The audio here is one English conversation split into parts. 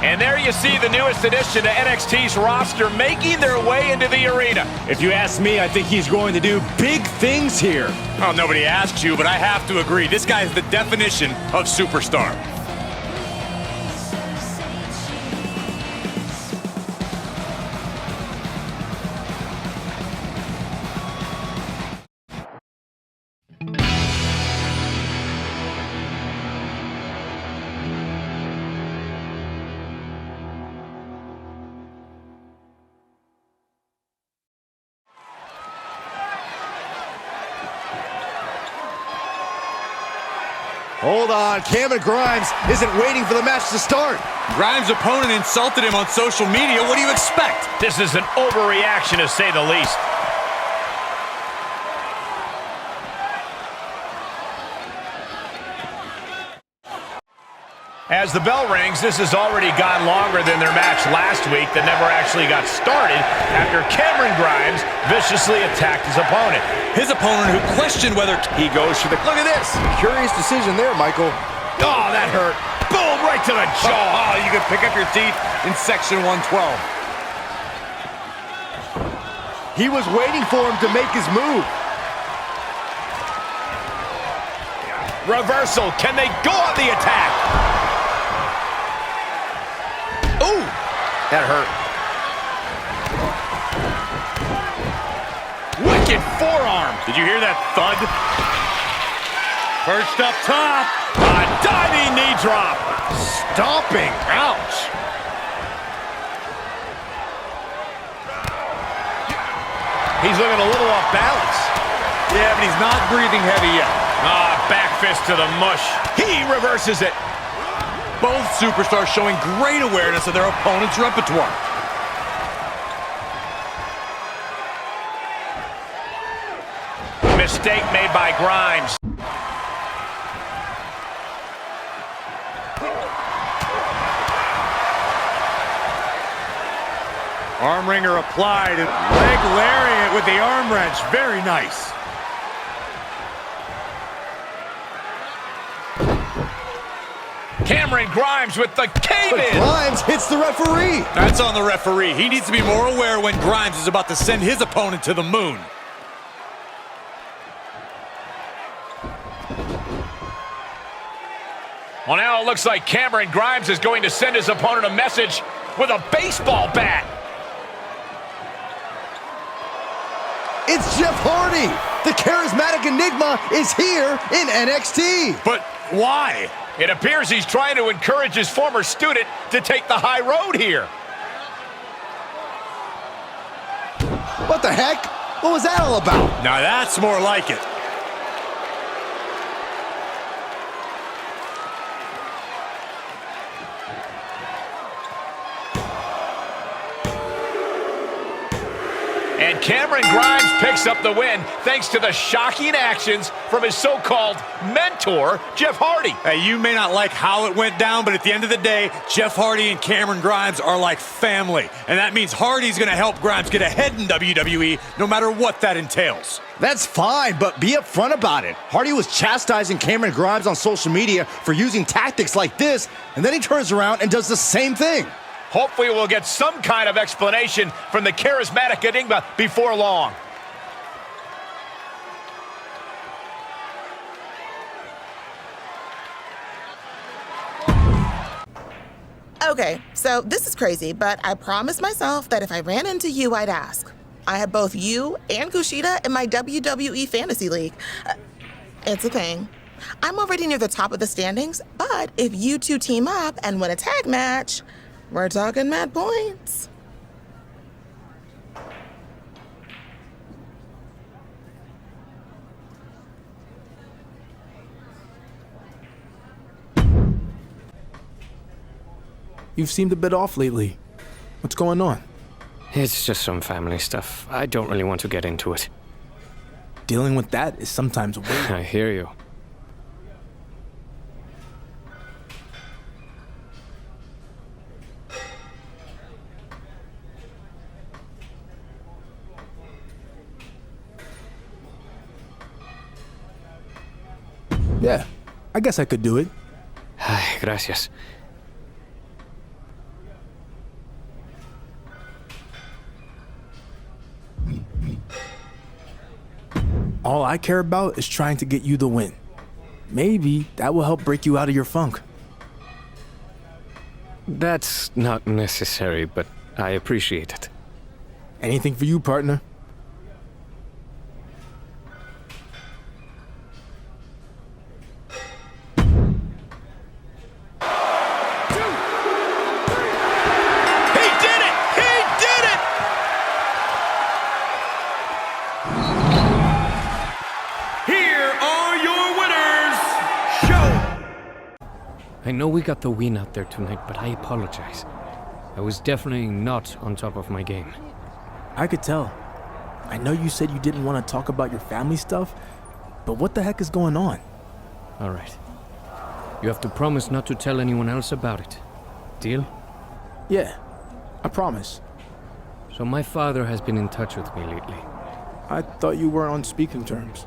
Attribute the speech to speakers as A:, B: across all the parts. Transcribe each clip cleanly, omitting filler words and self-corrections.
A: And there you see the newest addition to NXT's roster making their way into the arena.
B: If you ask me, I think he's going to do big things here.
C: Oh, nobody asked you, but I have to agree. This guy is the definition of superstar.
B: Hold on, Cameron Grimes isn't waiting for the match to start.
C: Grimes' opponent insulted him on social media. What do you expect?
A: This is an overreaction, to say the least. As the bell rings, this has already gone longer than their match last week that never actually got started after Cameron Grimes viciously attacked his opponent.
C: His opponent who questioned whether
B: He goes for the... Look at this! Curious decision there, Michael.
A: Oh, that hurt. Boom, right to the jaw.
C: oh, you could pick up your teeth in section 112.
B: He was waiting for him to make his move.
A: Reversal. Can they go on the attack? Ooh, that hurt. Wicked forearm.
C: Did you hear that thud? Perched up top.
A: A diving knee drop.
B: Stomping. Ouch.
A: He's looking a little off balance.
C: Yeah, but he's not breathing heavy yet.
A: Back fist to the mush. He reverses it.
C: Both superstars showing great awareness of their opponent's repertoire.
A: Mistake made by Grimes.
C: Arm wringer applied. Leg lariat with the arm wrench. Very nice.
A: Cameron Grimes with the cave-in.
B: Grimes hits the referee.
C: That's on the referee. He needs to be more aware when Grimes is about to send his opponent to the moon.
A: Well, now it looks like Cameron Grimes is going to send his opponent a message with a baseball bat.
B: It's Jeff Hardy. The charismatic enigma is here in NXT.
C: But why?
A: It appears he's trying to encourage his former student to take the high road here.
B: What the heck? What was that all about?
C: Now that's more like it.
A: And Cameron Grimes picks up the win thanks to the shocking actions from his so-called mentor, Jeff Hardy.
C: Hey, you may not like how it went down, but at the end of the day, Jeff Hardy and Cameron Grimes are like family. And that means Hardy's going to help Grimes get ahead in WWE, no matter what that entails.
B: That's fine, but be upfront about it. Hardy was chastising Cameron Grimes on social media for using tactics like this, and then he turns around and does the same thing.
A: Hopefully we'll get some kind of explanation from the charismatic enigma before long.
D: Okay, so this is crazy, but I promised myself that if I ran into you, I'd ask. I have both you and Kushida in my WWE Fantasy League. It's a thing. I'm already near the top of the standings, but if you two team up and win a tag match, we're talking mad points.
E: You've seemed a bit off lately. What's going on?
F: It's just some family stuff. I don't really want to get into it.
E: Dealing with that is sometimes weird.
F: I hear you.
E: Yeah, I guess I could do it.
F: Ay, gracias.
E: All I care about is trying to get you the win. Maybe that will help break you out of your funk.
F: That's not necessary, but I appreciate it.
E: Anything for you, partner.
F: I know we got the win out there tonight, but I apologize. I was definitely not on top of my game.
E: I could tell. I know you said you didn't want to talk about your family stuff, but what the heck is going on?
F: All right. You have to promise not to tell anyone else about it. Deal?
E: Yeah, I promise.
F: So my father has been in touch with me lately.
E: I thought you were on speaking terms.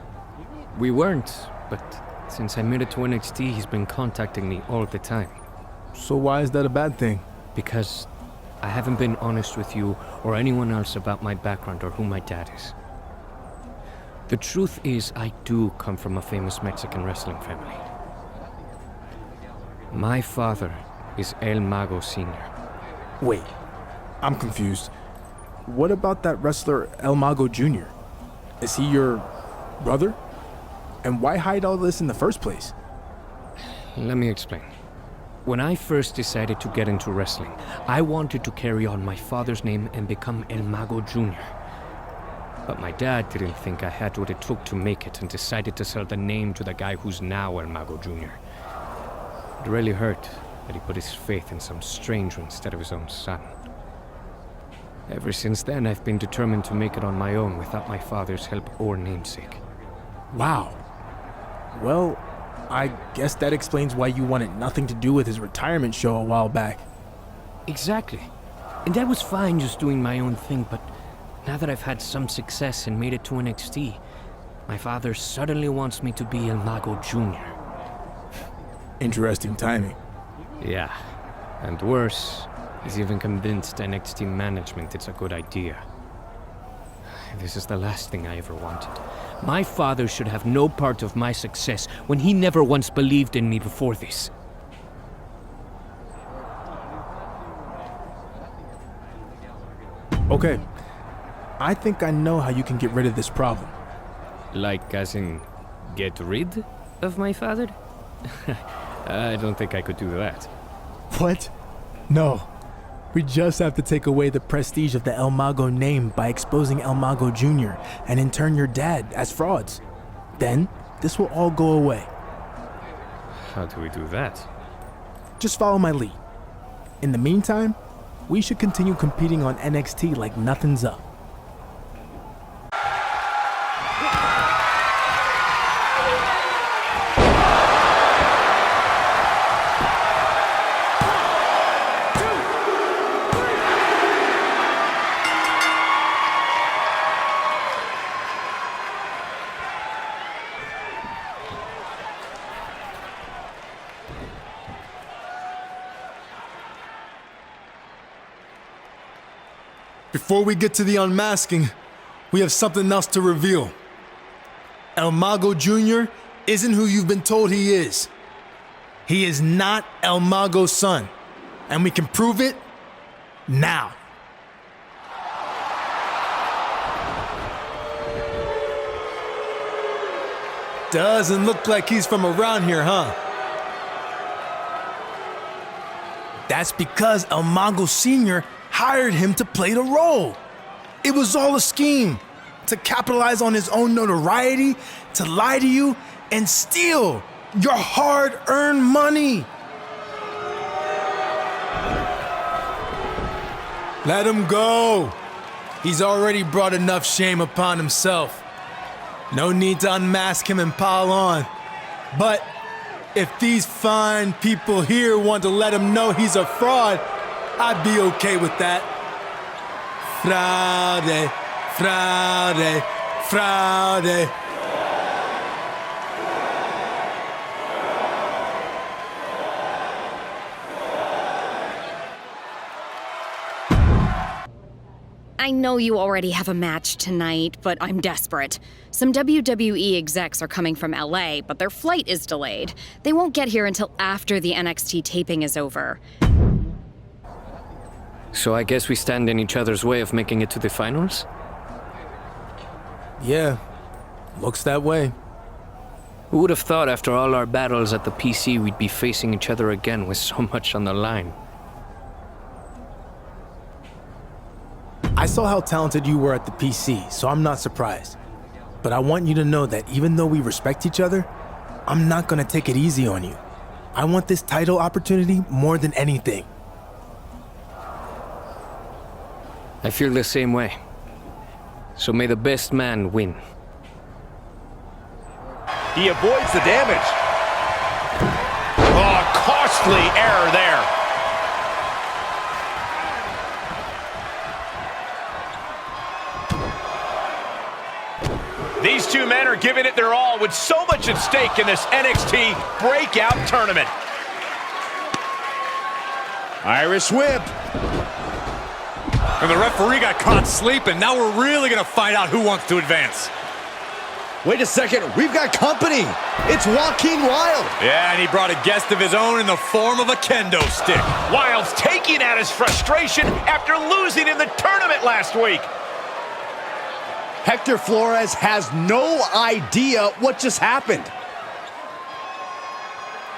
F: We weren't, but since I made it to NXT, he's been contacting me all the time.
E: So why is that a bad thing?
F: Because I haven't been honest with you or anyone else about my background or who my dad is. The truth is, I do come from a famous Mexican wrestling family. My father is El Mago Sr.
E: Wait, I'm confused. What about that wrestler El Mago Jr.? Is he your brother? And why hide all this in the first place?
F: Let me explain. When I first decided to get into wrestling, I wanted to carry on my father's name and become El Mago Jr. But my dad didn't think I had what it took to make it and decided to sell the name to the guy who's now El Mago Jr. It really hurt that he put his faith in some stranger instead of his own son. Ever since then, I've been determined to make it on my own without my father's help or namesake.
E: Wow. Well, I guess that explains why you wanted nothing to do with his retirement show a while back.
F: Exactly. And that was fine just doing my own thing, but now that I've had some success and made it to NXT, my father suddenly wants me to be El Mago Jr.
E: Interesting timing.
F: Yeah. And worse, he's even convinced NXT management it's a good idea. This is the last thing I ever wanted. My father should have no part of my success when he never once believed in me before this.
E: Okay. I think I know how you can get rid of this problem.
F: Like, as in, get rid of my father? I don't think I could do that.
E: What? No. We just have to take away the prestige of the El Mago name by exposing El Mago Jr. and in turn your dad as frauds. Then, this will all go away.
F: How do we do that?
E: Just follow my lead. In the meantime, we should continue competing on NXT like nothing's up.
B: Before we get to the unmasking, we have something else to reveal. El Mago Jr. isn't who you've been told he is. He is not El Mago's son, and we can prove it now. Doesn't look like he's from around here, huh? That's because El Mago Sr. hired him to play the role. It was all a scheme to capitalize on his own notoriety, to lie to you, and steal your hard-earned money. Let him go. He's already brought enough shame upon himself. No need to unmask him and pile on. But if these fine people here want to let him know he's a fraud, I'd be okay with that. Fraude, fraude, fraude.
G: I know you already have a match tonight, but I'm desperate. Some WWE execs are coming from LA, but their flight is delayed. They won't get here until after the NXT taping is over.
F: So I guess we stand in each other's way of making it to the finals?
E: Yeah, looks that way.
F: Who would have thought after all our battles at the PC we'd be facing each other again with so much on the line?
E: I saw how talented you were at the PC, so I'm not surprised. But I want you to know that even though we respect each other, I'm not gonna take it easy on you. I want this title opportunity more than anything.
F: I feel the same way. So may the best man win.
A: He avoids the damage. Oh, costly error there. These two men are giving it their all with so much at stake in this NXT breakout tournament.
C: Irish whip. And the referee got caught sleeping. Now we're really going to find out who wants to advance.
H: Wait a second, we've got company. It's Joaquin Wilde.
C: Yeah, and he brought a guest of his own in the form of a kendo stick.
A: Wilde's taking out his frustration after losing in the tournament last week.
H: Hector Flores has no idea what just happened.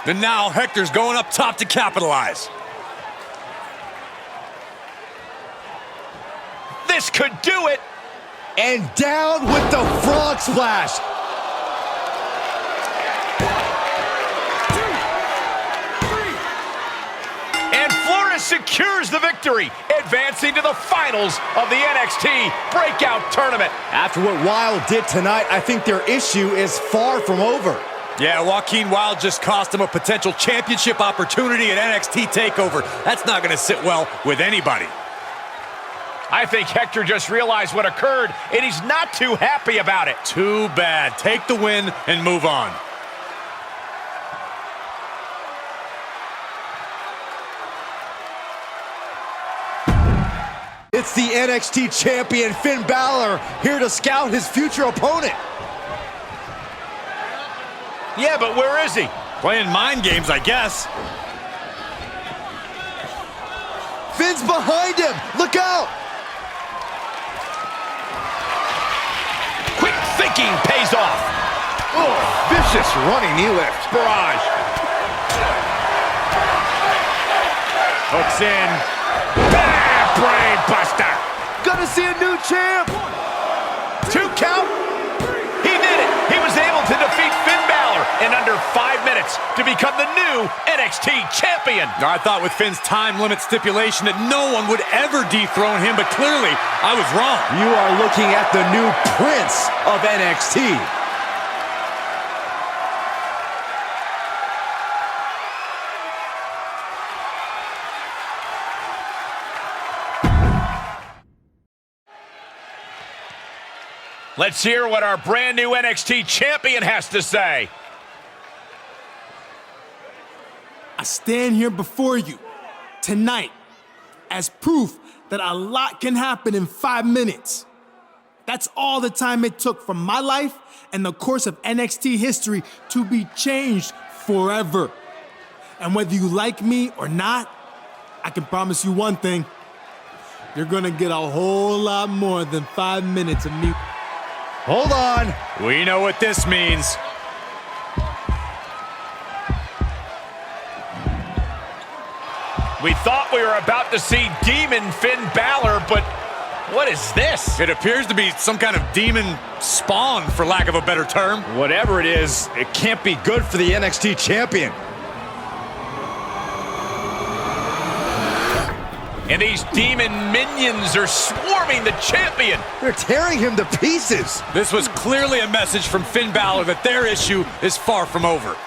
C: And now Hector's going up top to capitalize.
A: This could do it.
H: And down with the frog splash.
A: And Flores secures the victory, advancing to the finals of the NXT Breakout Tournament.
H: After what Wilde did tonight, I think their issue is far from over.
C: Yeah, Joaquin Wilde just cost him a potential championship opportunity at NXT TakeOver. That's not going to sit well with anybody.
A: I think Hector just realized what occurred, and he's not too happy about it.
C: Too bad. Take the win and move on.
H: It's the NXT champion, Finn Balor, here to scout his future opponent.
A: Yeah, but where is he?
C: Playing mind games, I guess.
H: Finn's behind him. Look out.
A: Quick thinking pays off.
I: Oh, vicious running knee lift.
A: Barrage.
C: Hooks in.
A: Bam! Brain buster.
I: Gonna see a new champ.
A: 2 count. He did it. He was able to defeat Finn Balor in under 5 minutes to become the new NXT champion.
C: Now, I thought with Finn's time limit stipulation that no one would ever dethrone him, but clearly I was wrong.
H: You are looking at the new Prince of NXT.
A: Let's hear what our brand new NXT champion has to say.
B: I stand here before you tonight as proof that a lot can happen in 5 minutes. That's all the time it took for my life and the course of NXT history to be changed forever. And whether you like me or not, I can promise you one thing. You're gonna get a whole lot more than 5 minutes of me.
H: Hold on.
C: We know what this means.
A: We thought we were about to see Demon Finn Balor, but what is this?
C: It appears to be some kind of demon spawn, for lack of a better term.
H: Whatever it is, it can't be good for the NXT champion.
A: And these demon minions are swarming the champion.
H: They're tearing him to pieces.
C: This was clearly a message from Finn Balor that their issue is far from over.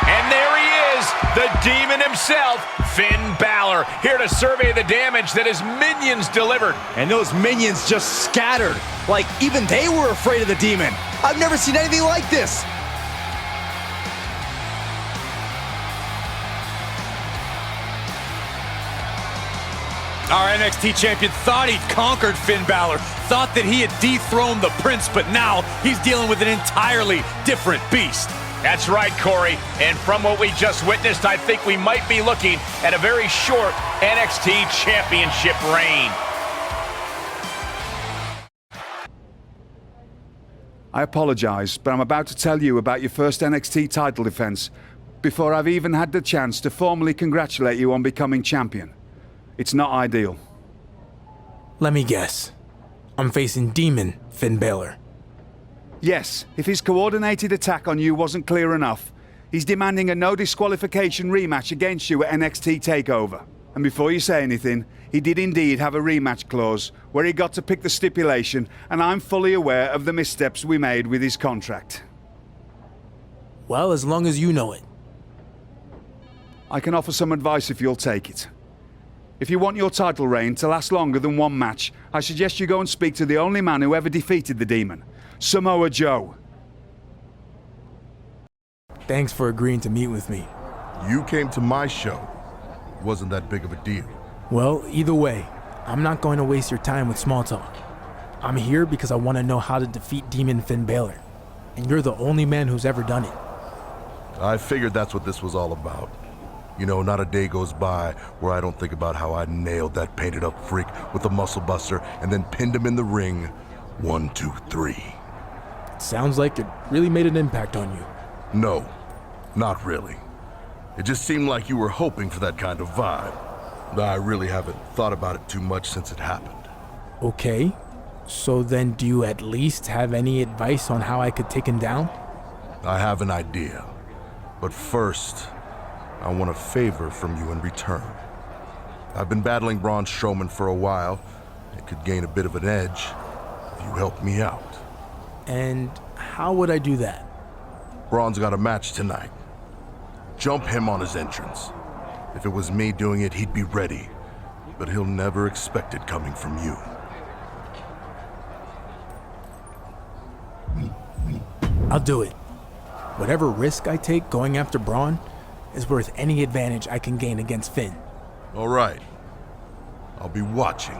A: And there he is, the demon himself, Finn Balor, here to survey the damage that his minions delivered.
H: And those minions just scattered. Like even they were afraid of the demon. I've never seen anything like this.
C: Our NXT champion thought he'd conquered Finn Balor, thought that he had dethroned the Prince, but now he's dealing with an entirely different beast.
A: That's right, Corey. And from what we just witnessed, I think we might be looking at a very short NXT championship reign.
J: I apologize, but I'm about to tell you about your first NXT title defense before I've even had the chance to formally congratulate you on becoming champion. It's not ideal.
E: Let me guess. I'm facing Demon Finn Balor.
J: Yes, if his coordinated attack on you wasn't clear enough, he's demanding a no disqualification rematch against you at NXT TakeOver. And before you say anything, he did indeed have a rematch clause where he got to pick the stipulation, and I'm fully aware of the missteps we made with his contract.
E: Well, as long as you know it.
J: I can offer some advice if you'll take it. If you want your title reign to last longer than one match, I suggest you go and speak to the only man who ever defeated the Demon, Samoa Joe.
E: Thanks for agreeing to meet with me.
K: You came to my show. Wasn't that big of a deal.
E: Well, either way, I'm not going to waste your time with small talk. I'm here because I want to know how to defeat Demon Finn Balor, and you're the only man who's ever done it.
K: I figured that's what this was all about. You know, not a day goes by where I don't think about how I nailed that painted up freak with the muscle buster and then pinned him in the ring. 1, 2, 3.
E: It sounds like it really made an impact on you.
K: No, not really. It just seemed like you were hoping for that kind of vibe. I really haven't thought about it too much since it happened.
E: Okay, so then do you at least have any advice on how I could take him down?
K: I have an idea. But first, I want a favor from you in return. I've been battling Braun Strowman for a while. It could gain a bit of an edge if you help me out.
E: And how would I do that?
K: Braun's got a match tonight. Jump him on his entrance. If it was me doing it, he'd be ready. But he'll never expect it coming from you.
E: I'll do it. Whatever risk I take going after Braun is worth any advantage I can gain against Finn.
K: All right. I'll be watching.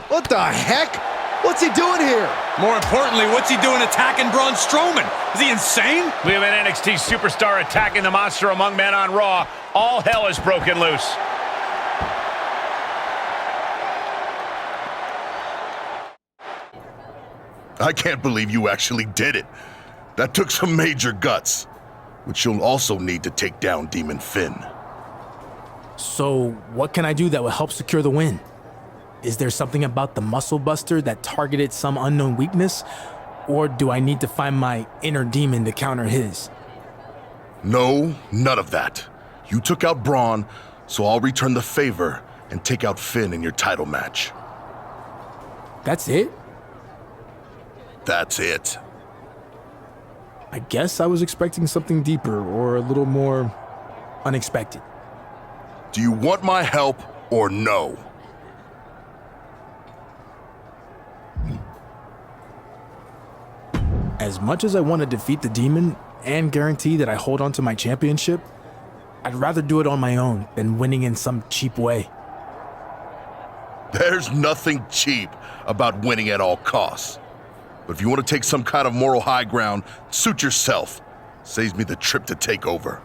H: What the heck? What's he doing here?
C: More importantly, what's he doing attacking Braun Strowman? Is he insane?
A: We have an NXT superstar attacking the monster among men on Raw. All hell is broken loose.
K: I can't believe you actually did it. That took some major guts, which you'll also need to take down Demon Finn.
E: So, what can I do that will help secure the win? Is there something about the muscle buster that targeted some unknown weakness? Or do I need to find my inner demon to counter his?
K: No, none of that. You took out Braun, so I'll return the favor and take out Finn in your title match.
E: That's it?
K: That's it.
E: I guess I was expecting something deeper or a little more unexpected.
K: Do you want my help or no?
E: As much as I want to defeat the demon and guarantee that I hold on to my championship, I'd rather do it on my own than winning in some cheap way.
K: There's nothing cheap about winning at all costs. But if you want to take some kind of moral high ground, suit yourself. Saves me the trip to TakeOver.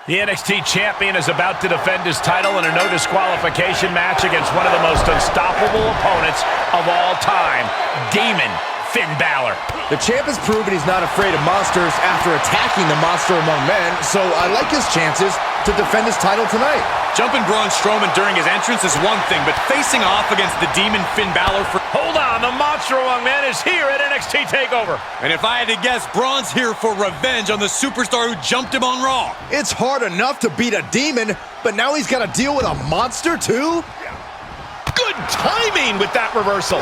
A: The NXT champion is about to defend his title in a no disqualification match against one of the most unstoppable opponents of all time, Demon Finn Balor.
H: The champ has proven he's not afraid of monsters after attacking the monster among men, so I like his chances to defend his title tonight.
C: Jumping Braun Strowman during his entrance is one thing, but facing off against the Demon Finn Balor for...
A: Hold on, the monster among men is here at NXT TakeOver.
C: And if I had to guess, Braun's here for revenge on the superstar who jumped him on Raw.
H: It's hard enough to beat a demon, but now he's got to deal with a monster too?
A: Good timing with that reversal.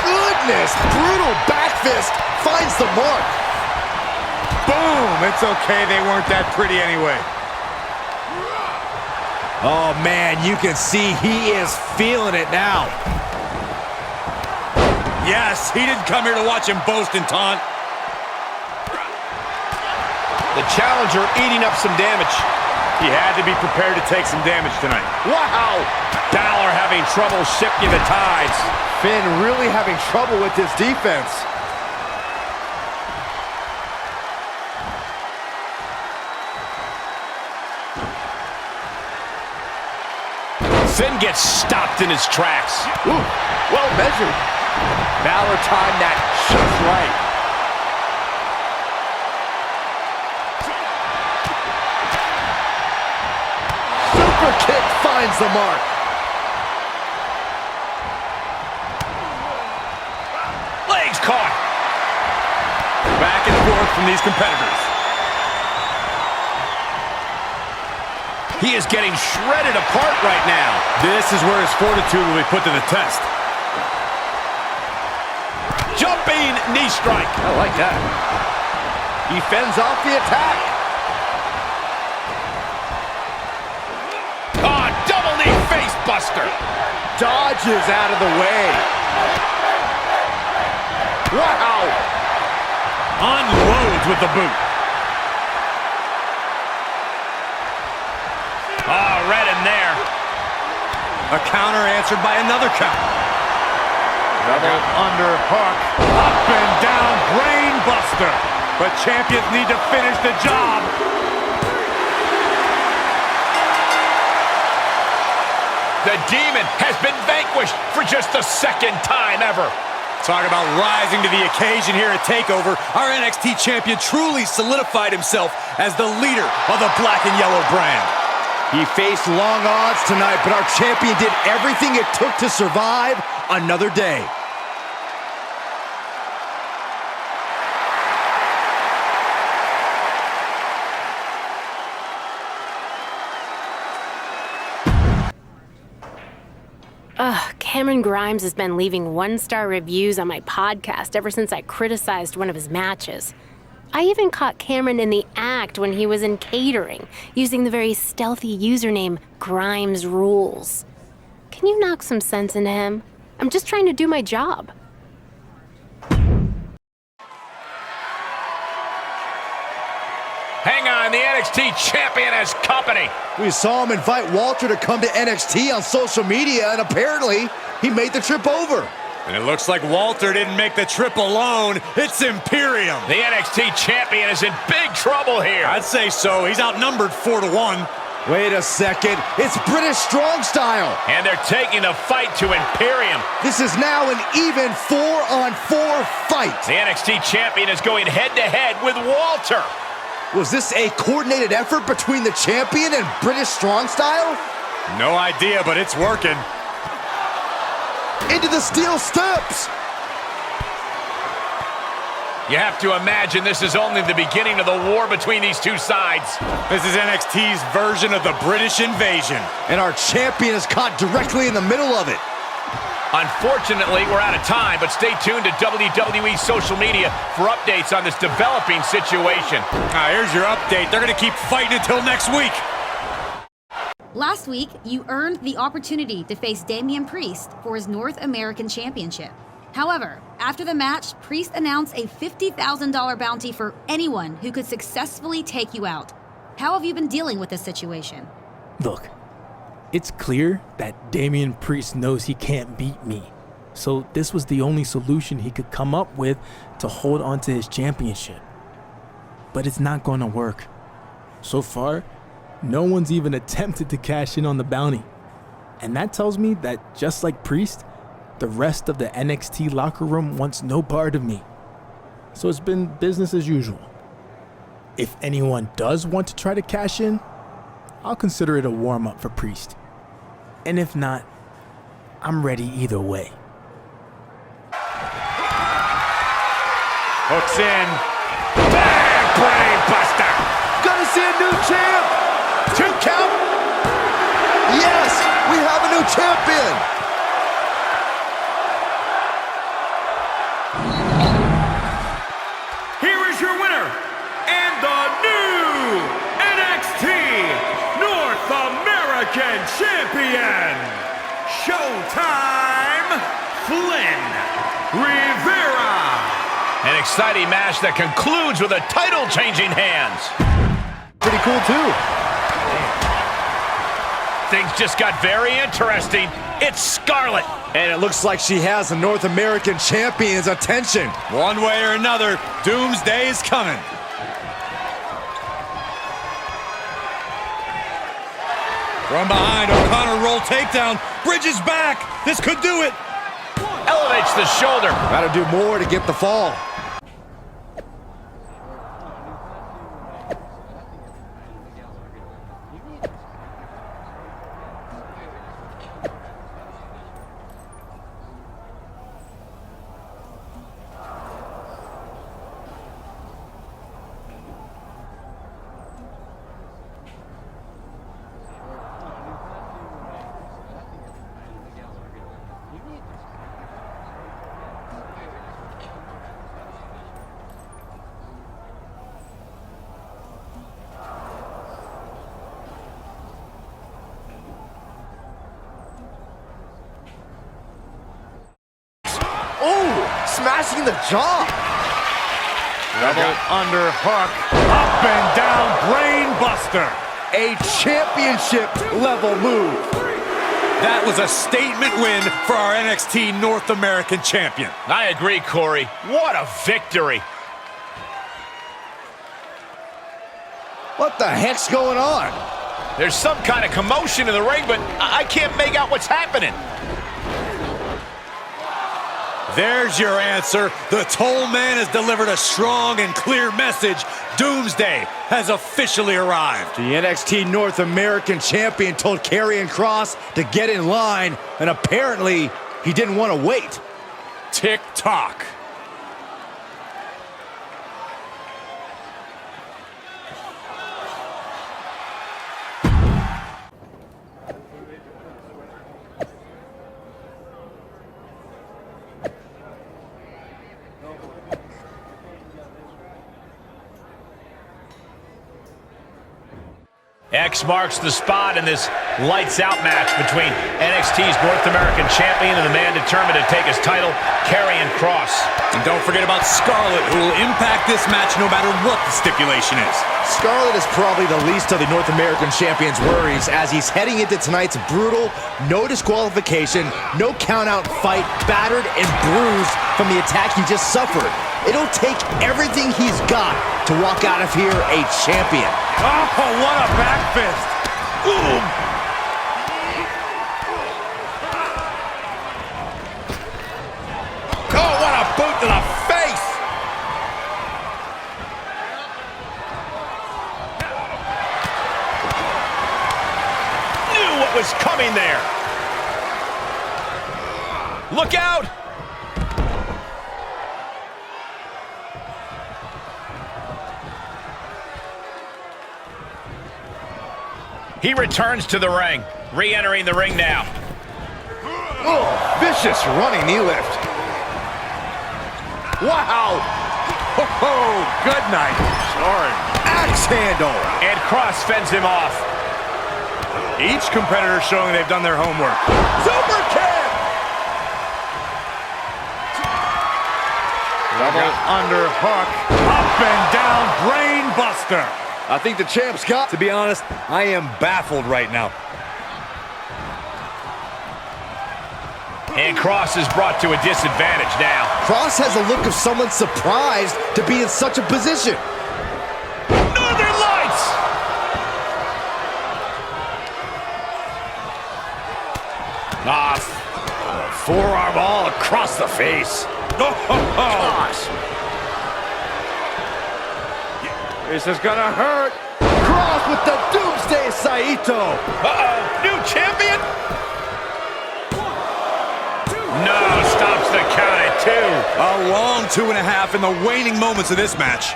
H: Goodness, brutal back fist finds the mark.
C: Boom! It's okay, they weren't that pretty anyway.
H: Oh man, you can see he is feeling it now.
C: yes. He didn't come here to watch him boast and taunt.
A: The challenger eating up some damage.
C: He had to be prepared to take some damage tonight.
A: Wow! Balor having trouble shifting the tides.
H: Finn really having trouble with this defense.
A: Finn gets stopped in his tracks.
H: Ooh, well measured. Balor timed that just right. Super kick finds the mark.
A: Legs caught.
C: Back and forth from these competitors.
A: He is getting shredded apart right now.
C: This is where his fortitude will be put to the test.
A: Jumping knee strike.
H: I like that. He fends off the attack.
A: Oh, double knee face buster.
H: Dodges out of the way. Wow.
C: Unloads with the boot.
A: Oh, right in there.
C: A counter answered by another counter.
H: Double underhook.
C: Up and down, brain buster. But champions need to finish the job.
A: The Demon has been vanquished for just the second time ever.
C: Talk about rising to the occasion here at TakeOver. Our NXT champion truly solidified himself as the leader of the black and yellow brand.
H: He faced long odds tonight, but our champion did everything it took to survive another day.
L: Cameron Grimes has been leaving one-star reviews on my podcast ever since I criticized one of his matches. I even caught Cameron in the act when he was in catering, using the very stealthy username Grimes Rules. Can you knock some sense into him? I'm just trying to do my job.
A: Hang on, the NXT champion has company.
H: We saw him invite Walter to come to NXT on social media, and apparently he made the trip over.
C: And it looks like Walter didn't make the trip alone. It's Imperium.
A: The NXT champion is in big trouble here.
C: I'd say so. He's outnumbered 4-1.
H: Wait a second. It's British Strong Style.
A: And they're taking the fight to Imperium.
H: This is now an even 4-on-4 fight.
A: The NXT champion is going head-to-head with Walter.
H: Was this a coordinated effort between the champion and British Strong Style?
C: No idea, but it's working.
H: Into the steel steps.
A: You have to imagine this is only the beginning of the war between these two sides.
C: This is NXT's version of the British invasion.
H: And our champion is caught directly in the middle of it.
A: Unfortunately, we're out of time, but stay tuned to WWE social media for updates on this developing situation.
C: Here's your update. They're going to keep fighting until next week.
M: Last week, you earned the opportunity to face Damian Priest for his North American Championship. However, after the match, Priest announced a $50,000 bounty for anyone who could successfully take you out. How have you been dealing with this situation?
E: Look, it's clear that Damian Priest knows he can't beat me. So this was the only solution he could come up with to hold on to his championship. But it's not going to work. So far, no one's even attempted to cash in on the bounty. And that tells me that just like Priest, the rest of the NXT locker room wants no part of me. So it's been business as usual. If anyone does want to try to cash in, I'll consider it a warm-up for Priest. And if not, I'm ready either way.
C: Hooks in. Bang! Brain buster!
H: Gonna see a new champ! 2 count! Yes! We have a new champion!
N: Here is your winner, and the new NXT North American Champion, Showtime, Flynn Rivera.
A: An exciting match that concludes with a title changing hands.
H: Pretty cool, too.
A: Things just got very interesting. It's Scarlett.
H: And it looks like she has the North American Champion's attention.
C: One way or another, Doomsday is coming. From behind, O'Connor roll takedown. Bridges back. This could do it.
A: Elevates the shoulder.
H: Gotta do more to get the fall. Smashing the jaw.
I: Double under hook. Up and down brain buster.
H: A championship level move.
C: That was a statement win for our NXT North American champion.
A: I agree, Corey. What a victory.
H: What the heck's going on?
A: There's some kind of commotion in the ring, but I can't make out what's happening.
C: There's your answer. The Toll Man has delivered a strong and clear message. Doomsday has officially arrived.
H: The NXT North American champion told Karrion Kross to get in line, and apparently he didn't want to wait.
C: Tick-tock.
A: X marks the spot in this lights-out match between NXT's North American champion and the man determined to take his title, Karrion Kross.
C: And don't forget about Scarlett, who will impact this match no matter what the stipulation is.
H: Scarlett is probably the least of the North American champion's worries as he's heading into tonight's brutal, no disqualification, no count-out fight, battered and bruised from the attack he just suffered. It'll take everything he's got to walk out of here a champion.
I: Oh, what a back fist.
H: Boom!
A: Oh, what a boot to the face! Knew what was coming there. Look out! He returns to the ring, re-entering the ring now.
I: Oh, vicious running knee lift.
H: Wow!
I: Oh, good night. Sorry.
H: Axe handle!
A: And Kross fends him off.
I: Each competitor showing they've done their homework.
H: Super kick!
I: Double under hook. Up and down brain buster.
H: I think the champ's got...
C: To be honest, I am baffled right now.
A: And Kross is brought to a disadvantage now.
H: Kross has a look of someone surprised to be in such a position.
A: Northern Lights! Forearm all across the face.
I: Gosh. This is gonna hurt.
H: Kross with the Doomsday Saito.
A: Uh-oh, new champion? No, stops the count at 2.
C: A long 2.5 in the waning moments of this match.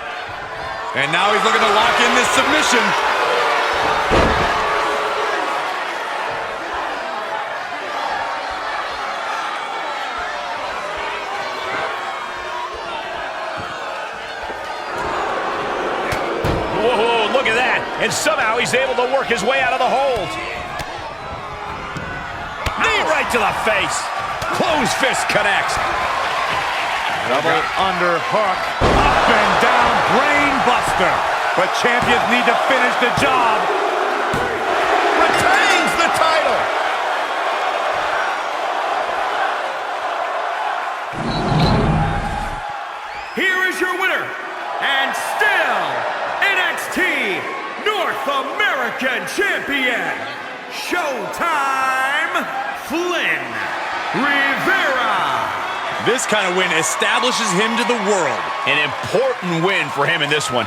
C: And now he's looking to lock in this submission.
A: Whoa, look at that. And somehow he's able to work his way out of the hold. Knee right to the face. Closed fist connects.
I: Double under hook. Up and down, brain buster. But champions need to finish the job.
K: Retains the title.
N: Here is your winner, and still NXT North American Champion, Showtime, Flynn Rivera.
C: This kind of win establishes him to the world.
A: An important win for him in this one.